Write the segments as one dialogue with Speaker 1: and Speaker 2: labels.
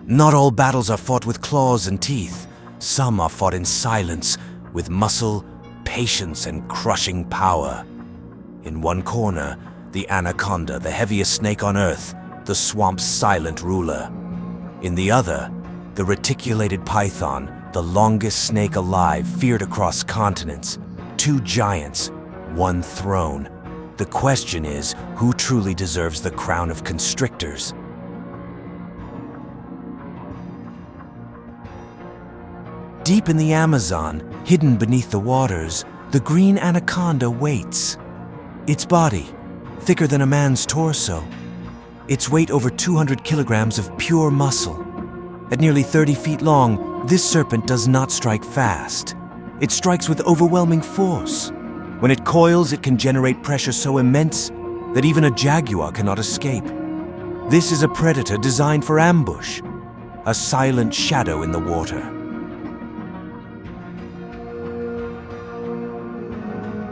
Speaker 1: Not all battles are fought with claws and teeth. Some are fought in silence, with muscle, patience, and crushing power. In one corner, the Anaconda, the heaviest snake on Earth, the swamp's silent ruler. In the other, the reticulated python, the longest snake alive, feared across continents. Two giants, one throne. The question is, who truly deserves the crown of constrictors? Deep in the Amazon, hidden beneath the waters, the green anaconda waits. Its body, thicker than a man's torso. Its weight over 200 kilograms of pure muscle. At nearly 30 feet long, this serpent does not strike fast. It strikes with overwhelming force. When it coils, it can generate pressure so immense that even a jaguar cannot escape. This is a predator designed for ambush, a silent shadow in the water.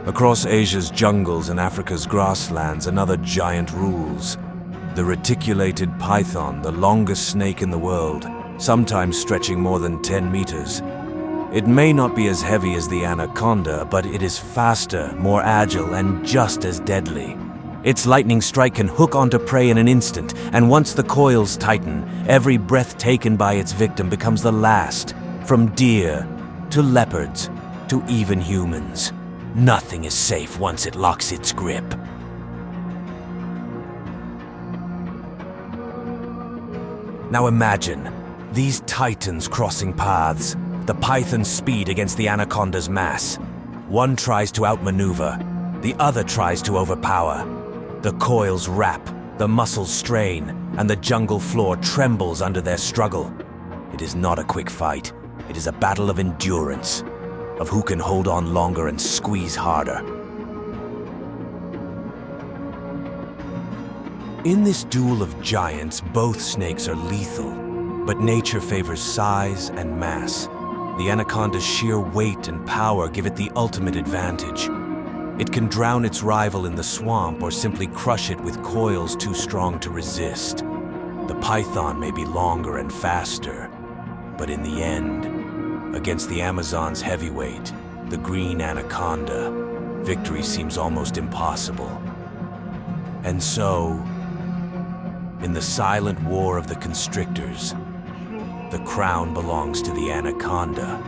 Speaker 1: Across Asia's jungles and Africa's grasslands, another giant rules. The reticulated python, the longest snake in the world, sometimes stretching more than 10 meters. It may not be as heavy as the anaconda, but it is faster, more agile, and just as deadly. Its lightning strike can hook onto prey in an instant, and once the coils tighten, every breath taken by its victim becomes the last, from deer to leopards to even humans. Nothing is safe once it locks its grip. Now imagine these titans crossing paths, the python's speed against the anaconda's mass. One tries to outmaneuver, the other tries to overpower. The coils wrap, the muscles strain, and the jungle floor trembles under their struggle. It is not a quick fight. It is a battle of endurance, of who can hold on longer and squeeze harder. In this duel of giants, both snakes are lethal, but nature favors size and mass. The anaconda's sheer weight and power give it the ultimate advantage. It can drown its rival in the swamp or simply crush it with coils too strong to resist. The python may be longer and faster, but in the end, against the Amazon's heavyweight, the green anaconda, victory seems almost impossible. And so, in the silent war of the constrictors, the crown belongs to the anaconda.